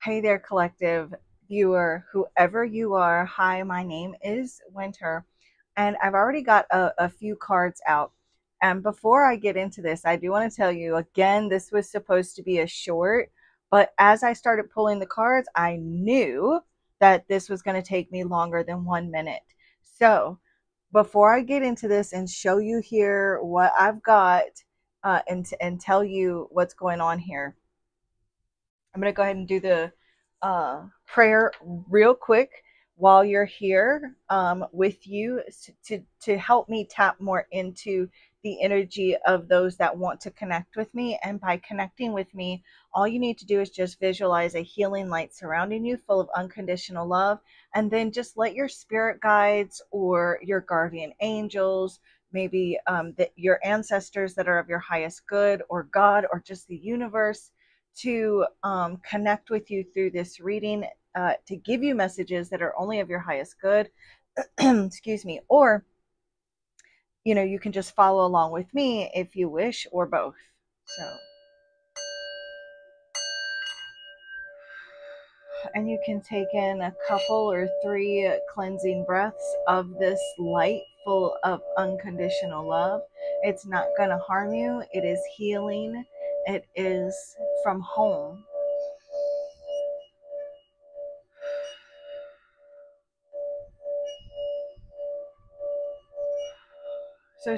Hey there, collective viewer, whoever you are. Hi, my name is Winter, and I've already got a few cards out. And before I get into this, I do want to tell you again, this was supposed to be a short, but as I started pulling the cards, I knew that this was going to take me longer than 1 minute. So before I get into this and show you here what I've got and tell you what's going on here, I'm going to go ahead and do the prayer real quick while you're here with you to help me tap more into the energy of those that want to connect with me. And by connecting with me, all you need to do is just visualize a healing light surrounding you full of unconditional love. And then just let your spirit guides or your guardian angels, maybe your ancestors that are of your highest good, or God, or just the universe, to connect with you through this reading, to give you messages that are only of your highest good. Excuse me. Or, you can just follow along with me if you wish, or both. So, and you can take in a couple or three cleansing breaths of this light full of unconditional love. It's not going to harm you. It is healing. It is from home. So,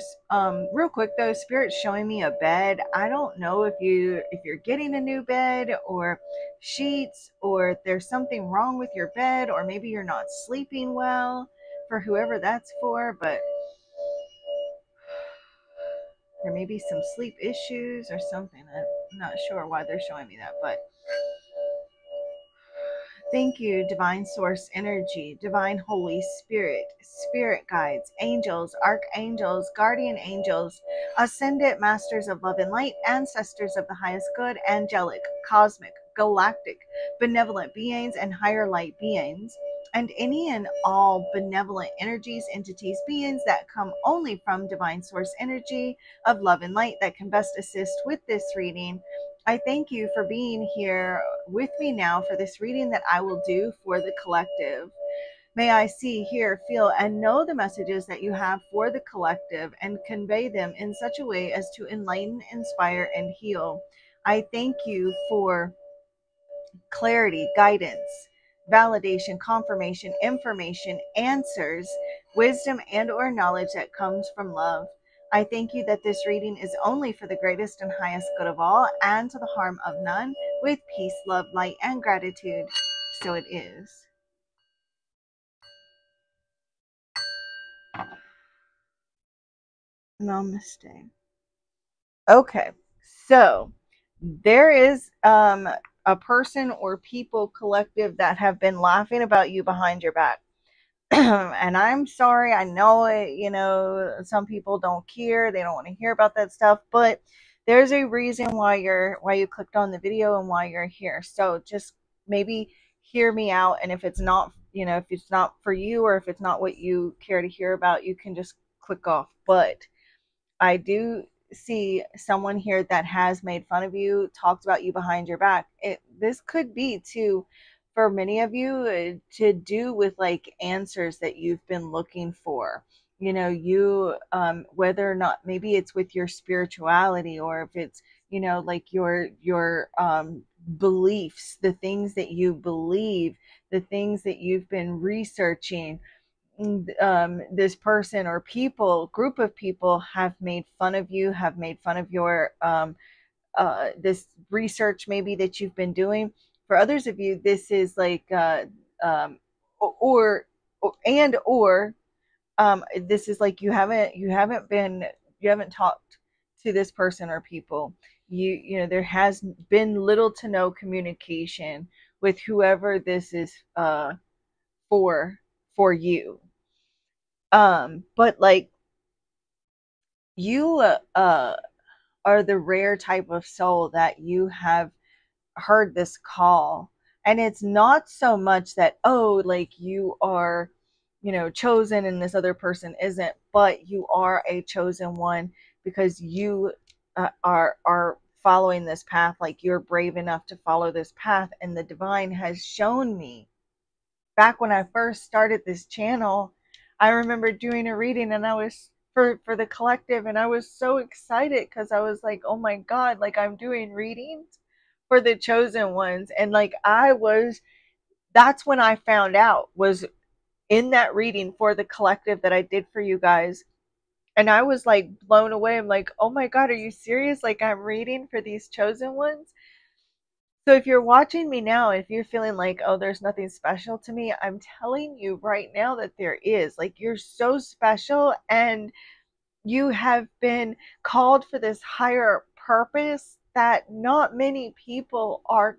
real quick though, Spirit's showing me a bed. I don't know if you're getting a new bed or sheets, or if there's something wrong with your bed, or maybe you're not sleeping well, for whoever that's for. But there may be some sleep issues or something. I'm not sure why they're showing me that, but thank you, Divine Source Energy, Divine Holy Spirit, Spirit Guides, Angels, Archangels, Guardian Angels, Ascended Masters of Love and Light, Ancestors of the Highest Good, Angelic, Cosmic, Galactic, Benevolent Beings, and Higher Light Beings, and any and all benevolent energies, entities, beings that come only from Divine Source Energy of Love and Light that can best assist with this reading. I thank you for being here with me now for this reading that I will do for the collective. May I see, hear, feel, and know the messages that you have for the collective and convey them in such a way as to enlighten, inspire, and heal. I thank you for clarity, guidance, validation, confirmation, information, answers, wisdom, and or knowledge that comes from love. I thank you that this reading is only for the greatest and highest good of all and to the harm of none, with peace, love, light, and gratitude. So it is. Namaste. Okay, so there is a person or people collective that have been laughing about you behind your back. And I'm sorry, I know it, some people don't care, they don't want to hear about that stuff, but there's a reason why you clicked on the video and why you're here. So just maybe hear me out, and if it's not, if it's not for you, or if it's not what you care to hear about, you can just click off. But I do see someone here that has made fun of you, talked about you behind your back. This could be too, for many of you, to do with like answers that you've been looking for. You whether or not, maybe it's with your spirituality, or if it's like your beliefs, the things that you believe, the things that you've been researching. This person or group of people have made fun of you, have made fun of your this research maybe that you've been doing. For others of you, this is like um, or this is like you haven't talked to this person or people. There has been little to no communication with whoever this is for for you. But like, you are the rare type of soul that you have heard this call. And it's not so much that, oh, like you are, chosen and this other person isn't, but you are a chosen one, because you are following this path, like you're brave enough to follow this path. And the divine has shown me, back when I first started this channel, I remember doing a reading, and I was for the collective, and I was so excited because I was like, oh my God, like I'm doing readings for the chosen ones. And like that's when I found out, was in that reading for the collective that I did for you guys. And I was like blown away. I'm like, oh my God, are you serious? Like I'm reading for these chosen ones. So if you're watching me now, if you're feeling like, oh, there's nothing special to me, I'm telling you right now that there is. Like, you're so special, and you have been called for this higher purpose that not many people are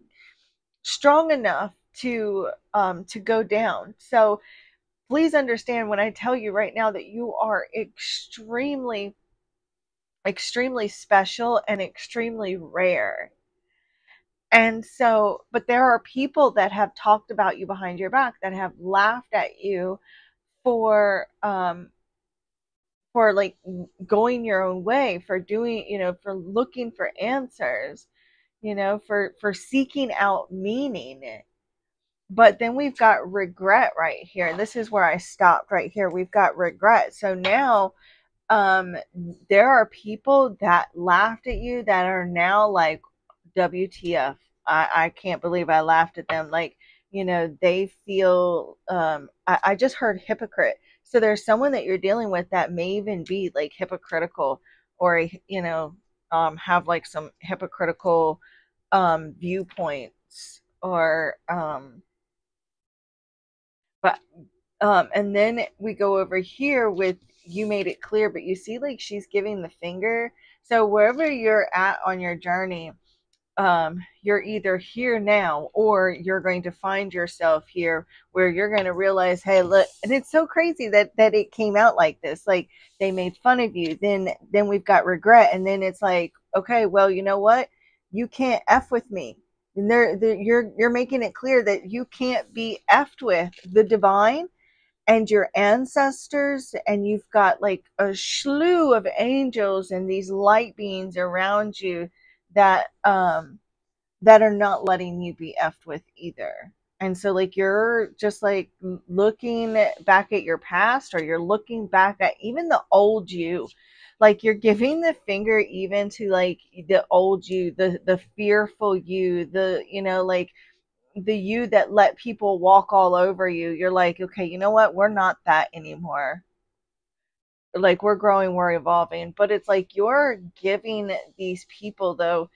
strong enough to go down. So please understand when I tell you right now that you are extremely, extremely special and extremely rare. And so, but there are people that have talked about you behind your back, that have laughed at you for like going your own way, for doing, for looking for answers, for seeking out meaning. But then we've got regret right here. And this is where I stopped right here. We've got regret. So now there are people that laughed at you that are now like, WTF, I can't believe I laughed at them. Like, they feel, I just heard hypocrite. So there's someone that you're dealing with that may even be like hypocritical, or have like some hypocritical viewpoints, or but and then we go over here with, you made it clear, but you see like she's giving the finger. So wherever you're at on your journey, you're either here now, or you're going to find yourself here, where you're going to realize, hey, look. And it's so crazy that it came out like this. Like, they made fun of you, then we've got regret, and then it's like, okay, well, you know what, you can't F with me. And you're making it clear that you can't be effed with. The divine and your ancestors, and you've got like a slew of angels and these light beings around you that that are not letting you be effed with either. And so like you're just like looking back at your past, or you're looking back at even the old you. Like, you're giving the finger even to like the old you, the fearful you, the like the you that let people walk all over you. You're like, okay, you know what, we're not that anymore. Like, we're growing, we're evolving. But it's like you're giving these people though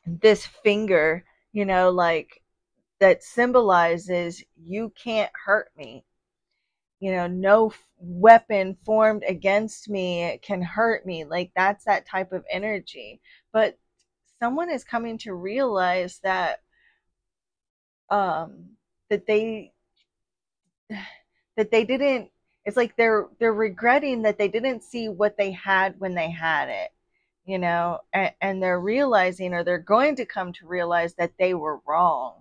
this finger, like, that symbolizes, you can't hurt me. No weapon formed against me can hurt me. Like, that's that type of energy. But someone is coming to realize that that they didn't, it's like they're regretting that they didn't see what they had when they had it, and they're realizing, or they're going to come to realize, that they were wrong,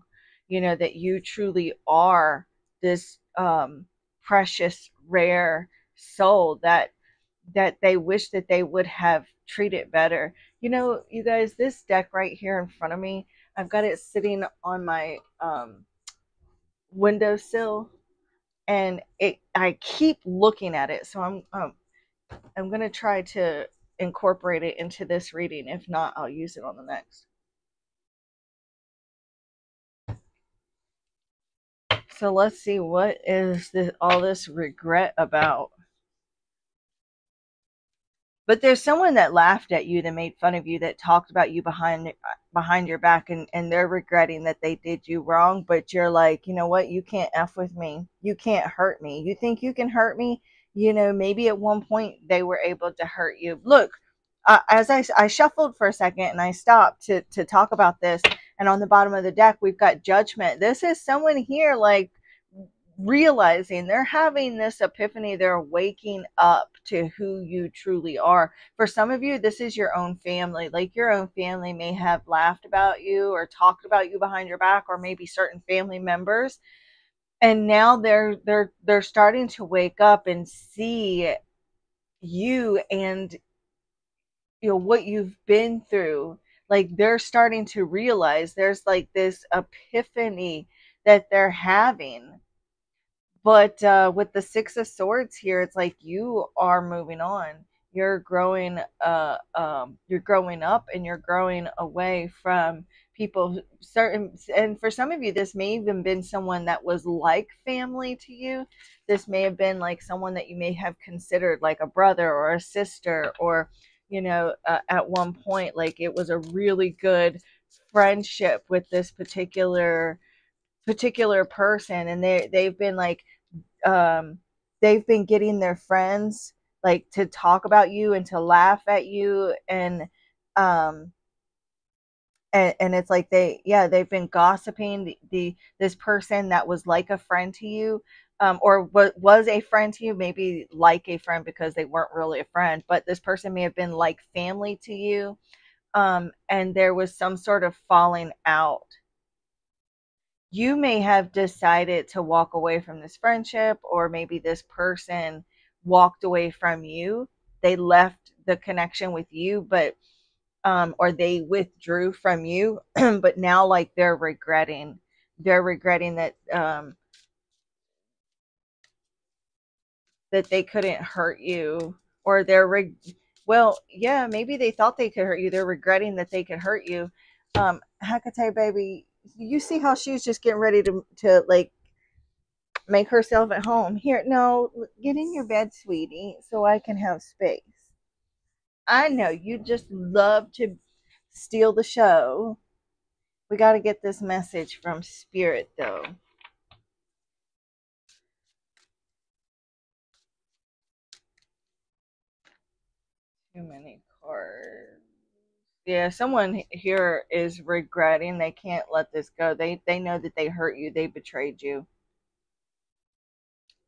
that you truly are this precious, rare soul that they wish that they would have treated better. You guys, this deck right here in front of me, I've got it sitting on my windowsill, and I keep looking at it. So I'm gonna try to incorporate it into this reading. If not, I'll use it on the next. So let's see, what is all this regret about? But there's someone that laughed at you, that made fun of you, that talked about you behind your back, and they're regretting that they did you wrong. But you're like, you know what, you can't F with me, you can't hurt me. You think you can hurt me? Maybe at one point they were able to hurt you. Look, as I shuffled for a second, and I stopped to talk about this, and on the bottom of the deck we've got Judgment. This is someone here like realizing, they're having this epiphany, they're waking up to who you truly are. For some of you, this is your own family. Like, your own family may have laughed about you or talked about you behind your back, or maybe certain family members, and now they're starting to wake up and see you, and what you've been through, like they're starting to realize there's like this epiphany that they're having. But with the Six of Swords here, it's like you are moving on. You're growing up, and you're growing away from people. Certain, and for some of you, this may even been someone that was like family to you. This may have been like someone that you may have considered like a brother or a sister, or at one point, like it was a really good friendship with this particular person, and they've been like um, they've been getting their friends like to talk about you and to laugh at you, um and it's like they've been gossiping the this person that was like a friend to you, or what was a friend to you, maybe like a friend because they weren't really a friend, but this person may have been like family to you, and there was some sort of falling out. You may have decided to walk away from this friendship, or maybe this person walked away from you. They left the connection with you, but or they withdrew from you, but now like they're regretting that they couldn't hurt you, or well, yeah, maybe they thought they could hurt you. They're regretting that they could hurt you. Hecate, baby, you see how she's just getting ready to like make herself at home. Here, no, get in your bed, sweetie, so I can have space. I know you just love to steal the show. We got to get this message from Spirit, though. Too many cards. Yeah, someone here is regretting they can't let this go. They know that they hurt you. They betrayed you.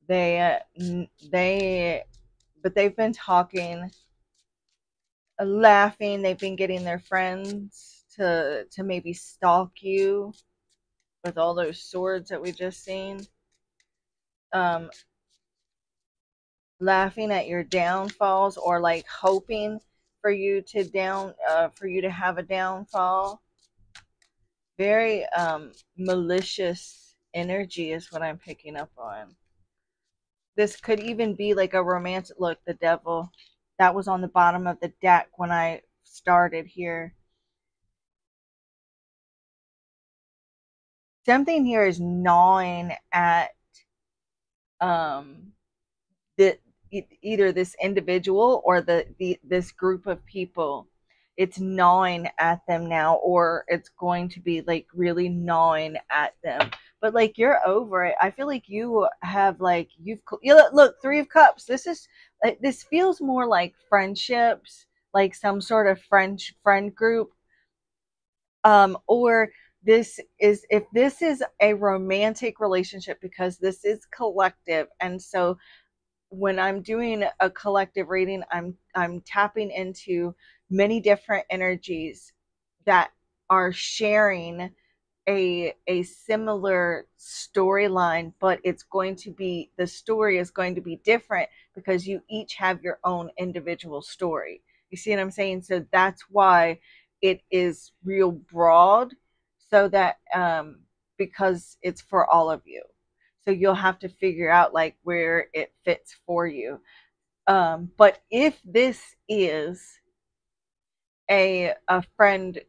They but they've been talking, laughing. They've been getting their friends to maybe stalk you with all those swords that we just seen. Um, Laughing at your downfalls, or like hoping for you to have a downfall. Very malicious energy is what I'm picking up on. This could even be like a romantic look. The devil, that was on the bottom of the deck when I started here. Something here is gnawing at um the either this individual or this group of people. It's gnawing at them now, or it's going to be like really gnawing at them, but like you're over it. I feel like you have like look, Three of Cups. This feels more like friendships, like some sort of friend group, or if this is a romantic relationship, because this is collective, and so when I'm doing a collective reading, I'm tapping into many different energies that are sharing a similar storyline, but the story is going to be different because you each have your own individual story. You see what I'm saying? So that's why it is real broad, so that because it's for all of you. So you'll have to figure out like where it fits for you. But if this is a friend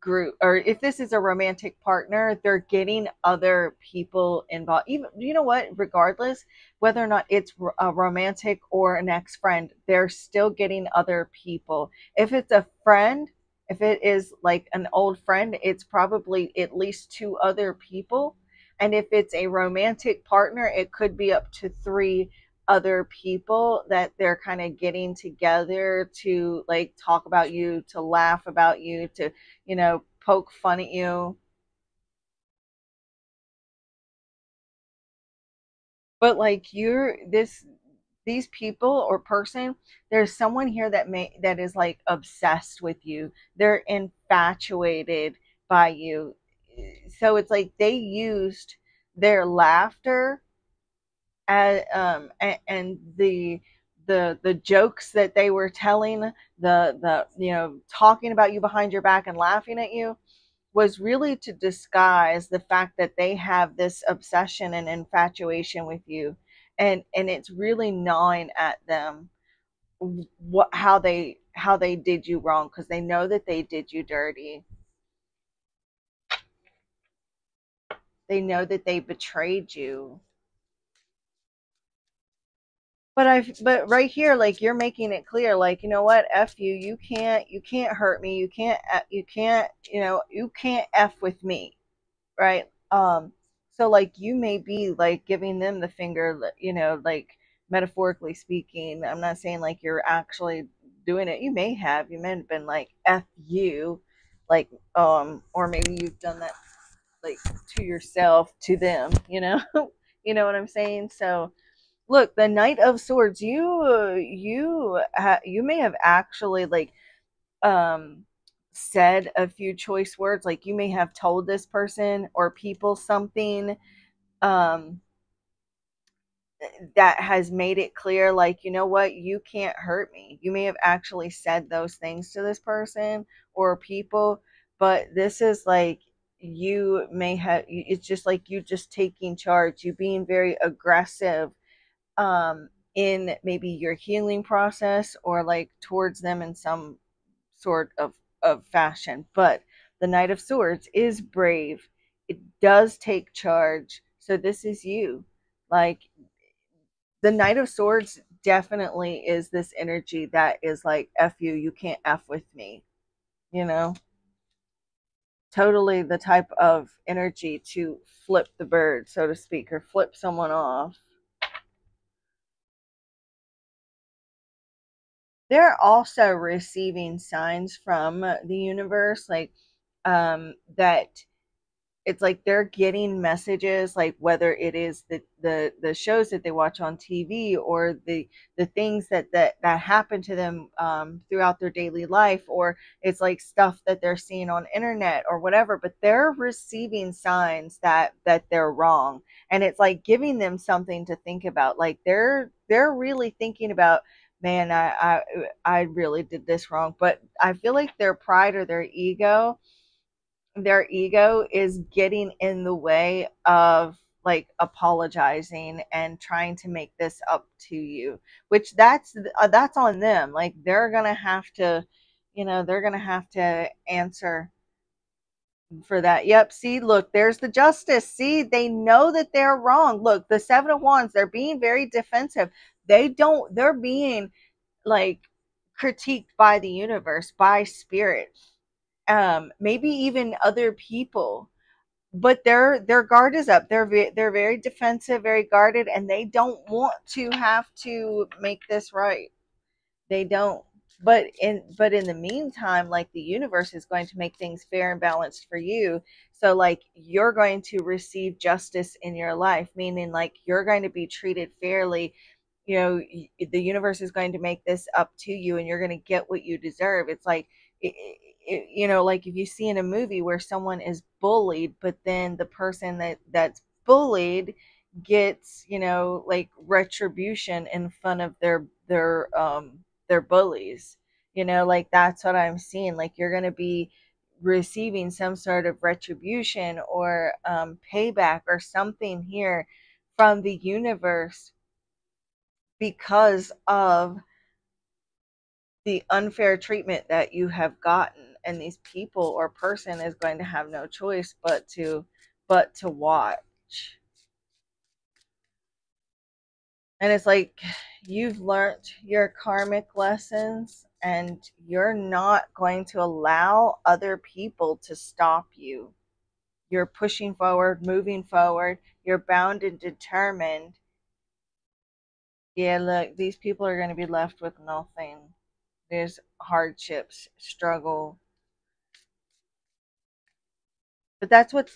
group, or if this is a romantic partner, they're getting other people involved. Even, you know what, regardless whether or not it's a romantic or an ex-friend, they're still getting other people. If it's a friend, if it is like an old friend, it's probably at least two other people. And if it's a romantic partner, it could be up to three other people that they're kind of getting together to like talk about you, to laugh about you, to poke fun at you. But like you're this these people or person, there's someone here that is like obsessed with you. They're infatuated by you. So it's like they used their laughter and the the jokes that they were telling, the talking about you behind your back and laughing at you, was really to disguise the fact that they have this obsession and infatuation with you, and it's really gnawing at them what how they did you wrong, because they know that they did you dirty. They know that they betrayed you. But right here, like, you're making it clear, like, you know what, F you, you can't hurt me, you can't, you can't F with me, right? So like, you may be like giving them the finger, like, metaphorically speaking. I'm not saying like you're actually doing it. You may have been like F you, like, or maybe you've done that like to yourself, to them, you know what I'm saying? So look, the Knight of Swords, you may have actually like um said a few choice words, like you may have told this person or people something um that has made it clear, like, you know what, you can't hurt me. You may have actually said those things to this person or people, but this is like, you may have, it's just like you just taking charge, you being very aggressive in maybe your healing process, or like towards them in some sort of fashion. But the Knight of Swords is brave. It does take charge. So this is you. Like, the Knight of Swords definitely is this energy that is like, F you, you can't F with me, you know? Totally the type of energy to flip the bird, so to speak, or flip someone off. They're also receiving signs from the universe, like, that it's like they're getting messages, like whether it is the shows that they watch on TV, or the things that happen to them throughout their daily life, or it's like stuff that they're seeing on internet or whatever, but they're receiving signs that they're wrong, and it's like giving them something to think about, like they're really thinking about, man, I really did this wrong. But I feel like their pride or their ego is getting in the way of like apologizing and trying to make this up to you, which that's on them. Like, they're gonna have to, they're gonna have to answer for that. Yep, see, look, there's the Justice. See, they know that they're wrong. Look, the Seven of Wands, they're being very defensive. They're being like critiqued by the universe, by spirit, maybe even other people, but their guard is up. They're very defensive, very guarded, and they don't want to have to make this right. They don't. But in the meantime, like, the universe is going to make things fair and balanced for you. So like, you're going to receive justice in your life, meaning like you're going to be treated fairly. The universe is going to make this up to you, and you're going to get what you deserve. It's like, like if you see in a movie where someone is bullied, but then the person that's bullied gets, like, retribution in front of their bullies. Like, that's what I'm seeing. Like, you're going to be receiving some sort of retribution or payback or something here from the universe because of the unfair treatment that you have gotten. And these people or person is going to have no choice but to watch. And it's like, you've learned your karmic lessons, and you're not going to allow other people to stop you. You're pushing forward, moving forward. You're bound and determined. Yeah, look, these people are going to be left with nothing. There's hardships, struggle. But that's what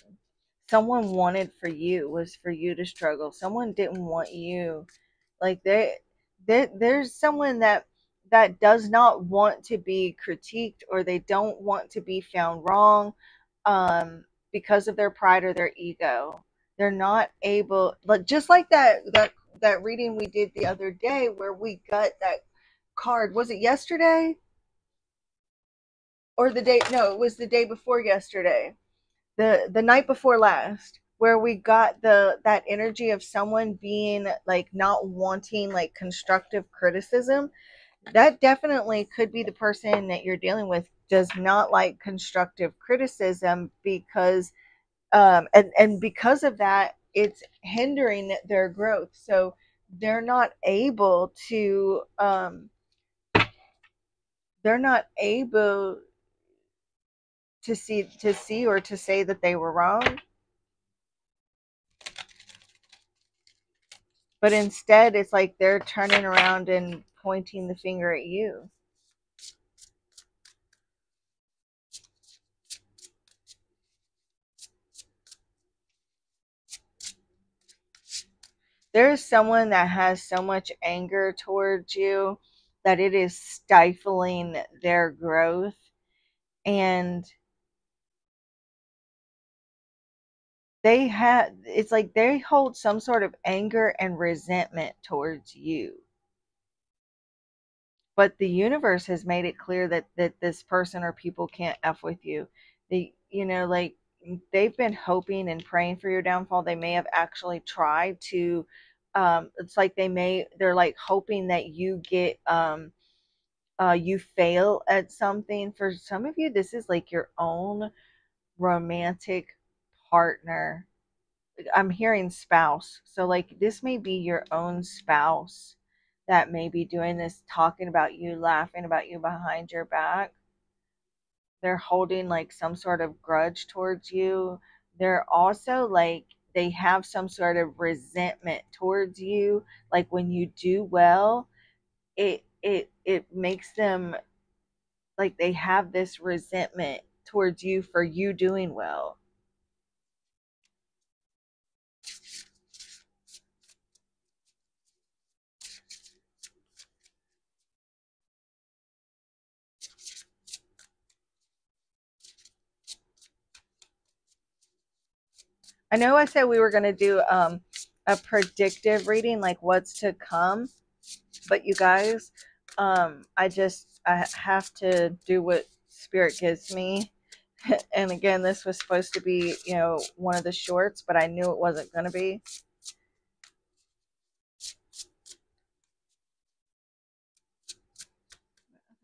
someone wanted for you, was for you to struggle. Someone didn't want you. Like, there's someone that does not want to be critiqued, or they don't want to be found wrong, because of their pride or their ego. They're not able, like, just like that that reading we did the other day where we got that card. Was it yesterday or the day? No, it was the day before yesterday. The night before last, where we got that energy of someone being like not wanting like constructive criticism. That definitely could be the person that you're dealing with does not like constructive criticism because and because of that it's hindering their growth, so they're not able to they're not able to see or to say that they were wrong, but instead it's like they're turning around and pointing the finger at you. There's someone that has so much anger towards you that it is stifling their growth, and it's like they hold some sort of anger and resentment towards you, but the universe has made it clear that this person or people can't f with you. Like they've been hoping and praying for your downfall. They may have actually tried to it's like they're like hoping that you get you fail at something. For some of you this is like your own romantic partner. I'm hearing spouse. So like this may be your own spouse that may be doing this, talking about you, laughing about you behind your back. They're holding like some sort of grudge towards you. They're also like they have some sort of resentment towards you. Like when you do well, it makes them like they have this resentment towards you for you doing well. I know I said we were going to do a predictive reading, like what's to come, but you guys, I have to do what spirit gives me. And again, this was supposed to be, one of the shorts, but I knew it wasn't going to be.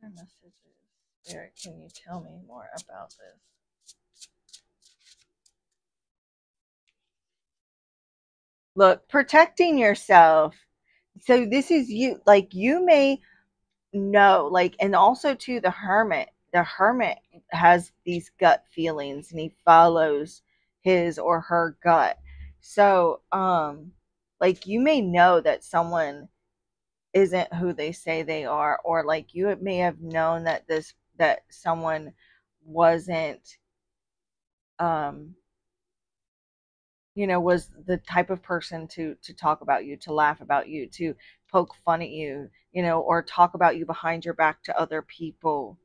Other messages. Spirit, can you tell me more about this? Look, protecting yourself. So this is you, like you may know, like, and also to the hermit has these gut feelings and he follows his or her gut. So like you may know that someone isn't who they say they are, or like you may have known that someone wasn't um was the type of person to talk about you, to laugh about you, to poke fun at you, or talk about you behind your back to other people.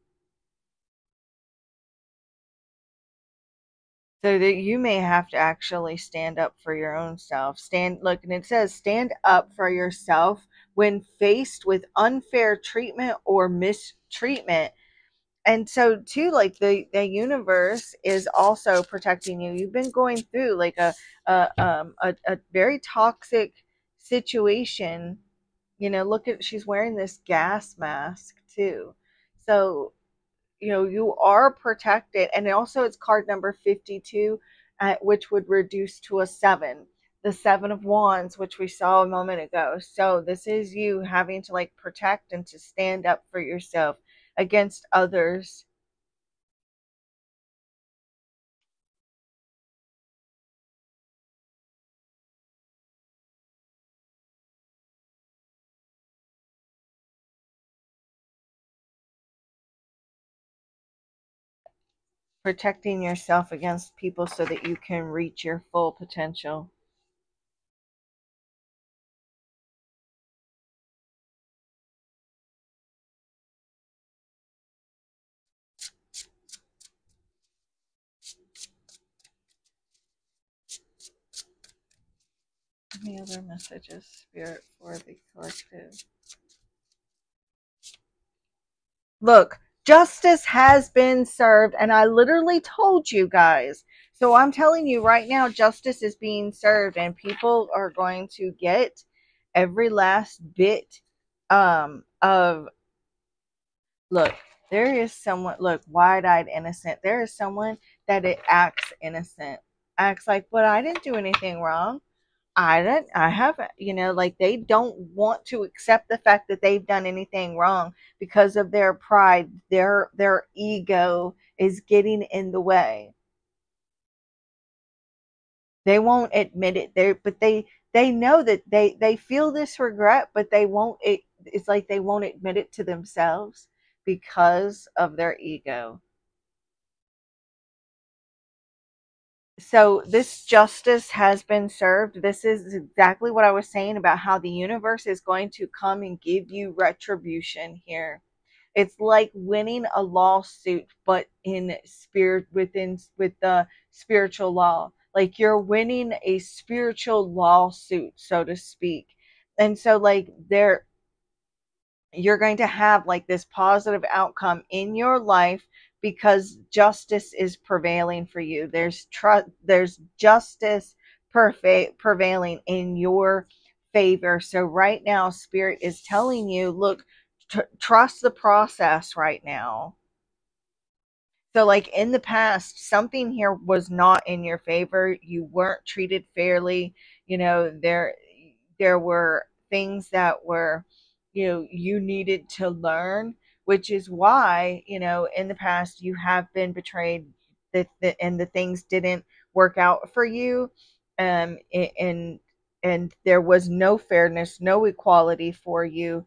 So that you may have to actually stand up for your own self. Look, and it says stand up for yourself when faced with unfair treatment or mistreatment. And so too, like the universe is also protecting you. You've been going through like a very toxic situation. Look at, she's wearing this gas mask too. So you are protected, and also it's card number 52, which would reduce to a 7, the 7 of wands, which we saw a moment ago. So this is you having to like protect and to stand up for yourself against others. Protecting yourself against people so that you can reach your full potential. Any other messages, Spirit, for the collective? Look, justice has been served, and I literally told you guys. So I'm telling you right now, justice is being served, and people are going to get every last bit of. Look, there is someone. Look, wide-eyed innocent. There is someone that it acts innocent, acts like, but I didn't do anything wrong. I haven't, like they don't want to accept the fact that they've done anything wrong because of their pride. Their ego is getting in the way. They won't admit it there, but they know that they feel this regret, but they won't it's like they won't admit it to themselves because of their ego. So this justice has been served. This is exactly what I was saying about how the universe is going to come and give you retribution here. It's like winning a lawsuit, but in spirit, with the spiritual law. Like you're winning a spiritual lawsuit, so to speak. And so like you're going to have like this positive outcome in your life because justice is prevailing for you. There's justice prevailing in your favor. So right now spirit is telling you, look, trust the process right now. So like in the past, something here was not in your favor. You weren't treated fairly. There were things that were, you needed to learn, which is why, in the past you have been betrayed, and the things didn't work out for you. And there was no fairness, no equality for you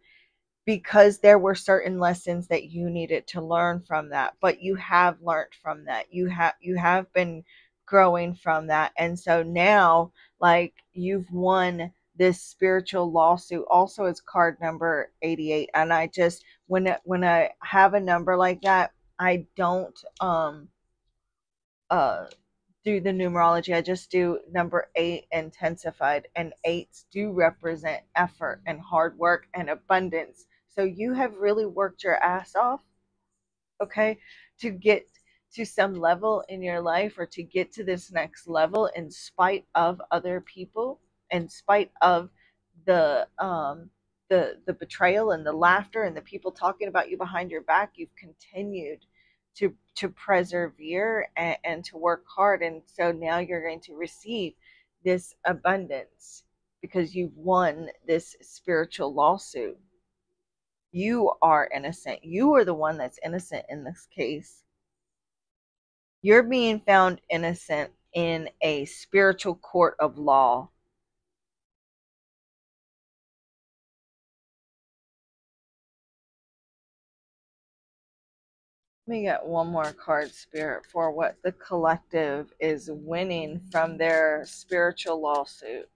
because there were certain lessons that you needed to learn from that, but you have learned from that. You have been growing from that. And so now like you've won this spiritual lawsuit. Also it's card number 88, and I just, when I have a number like that, I don't uh do the numerology. I just do number 8 intensified, and 8s do represent effort and hard work and abundance. So you have really worked your ass off, okay, to get to some level in your life, or to get to this next level in spite of other people, in spite of the betrayal and the laughter and the people talking about you behind your back. You've continued to persevere and to work hard, and so now you're going to receive this abundance because you've won this spiritual lawsuit. You are innocent. You are the one that's innocent in this case. You're being found innocent in a spiritual court of law. Let me get one more card, Spirit, for what the collective is winning from their spiritual lawsuit.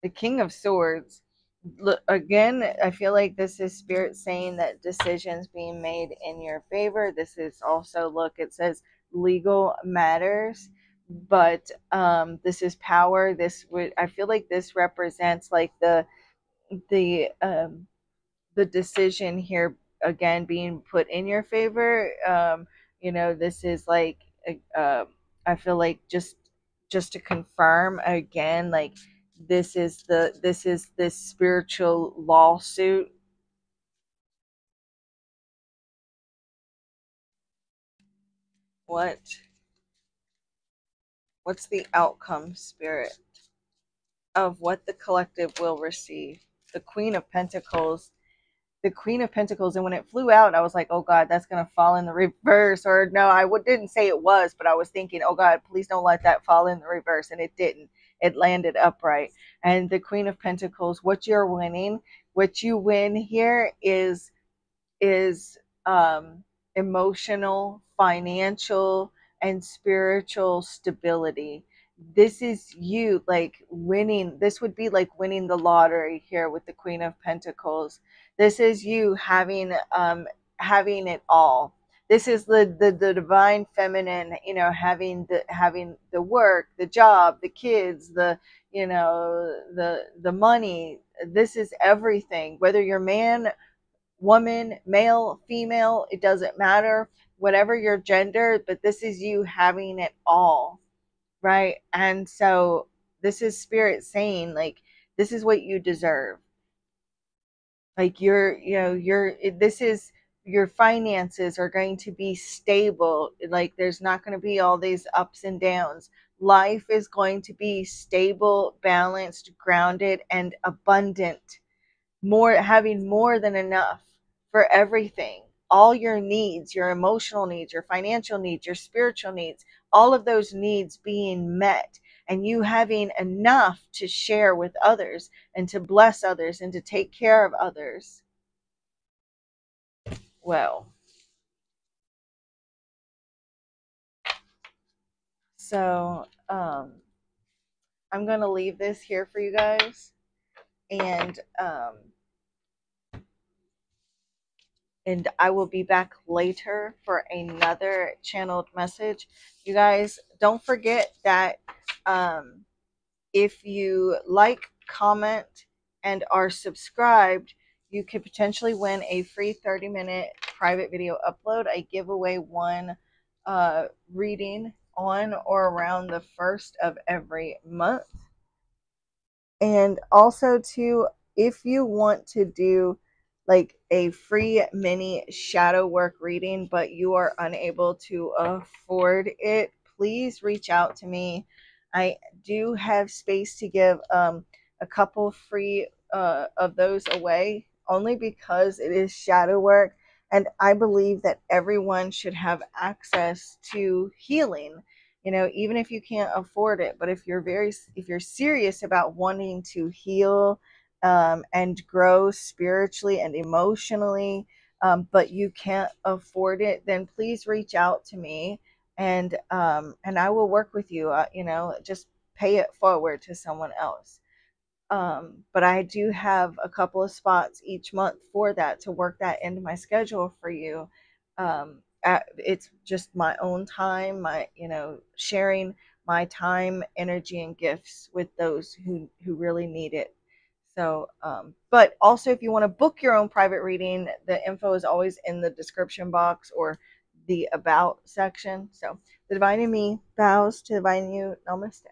The King of Swords. Look, again, I feel like this is Spirit saying that decisions being made in your favor. This is also, look, it says legal matters, but this is power. I feel like this represents like the the decision here again being put in your favor. This is like I feel like just to confirm again, like this spiritual lawsuit. What's the outcome, Spirit, of what the collective will receive? The Queen of Pentacles. The Queen of Pentacles, and when it flew out, I was like, oh God, that's going to fall in the reverse. Or no, didn't say it was, but I was thinking, oh God, please don't let that fall in the reverse. And it didn't. It landed upright. And the Queen of Pentacles, what you're winning, what you win here is emotional, financial, and spiritual stability. This is you like winning. This would be like winning the lottery here with the Queen of Pentacles. This is you having having it all. This is the divine feminine, you know, having the work, the job, the kids, the, you know, the money. This is everything. Whether you're man, woman, male, female, it doesn't matter. Whatever your gender, but this is you having it all, right? And so this is spirit saying, like, this is what you deserve. Like, you're, you know, this is, your finances are going to be stable. Like, there's not going to be all these ups and downs. Life is going to be stable, balanced, grounded, and abundant. More, having more than enough for everything. All your needs, your emotional needs, your financial needs, your spiritual needs, all of those needs being met, and you having enough to share with others and to bless others and to take care of others. Well, so I'm going to leave this here for you guys, and I will be back later for another channeled message. You guys, don't forget that if you like, comment, and are subscribed, you could potentially win a free 30-minute private video upload. I give away one reading on or around the first of every month. And also, too, if you want to do like a free mini shadow work reading, but you are unable to afford it, please reach out to me. I do have space to give a couple free of those away, only because it is shadow work, and I believe that everyone should have access to healing. You know, even if you can't afford it, but if you're serious about wanting to heal and grow spiritually and emotionally, but you can't afford it, then please reach out to me, and I will work with you. You know, just pay it forward to someone else. But I do have a couple of spots each month for that, to work that into my schedule for you. It's just my own time, my, you know, sharing my time, energy, and gifts with those who really need it. So, but also, if you want to book your own private reading, the info is always in the description box or the about section. So, the divine in me bows to the divine in you. Namaste.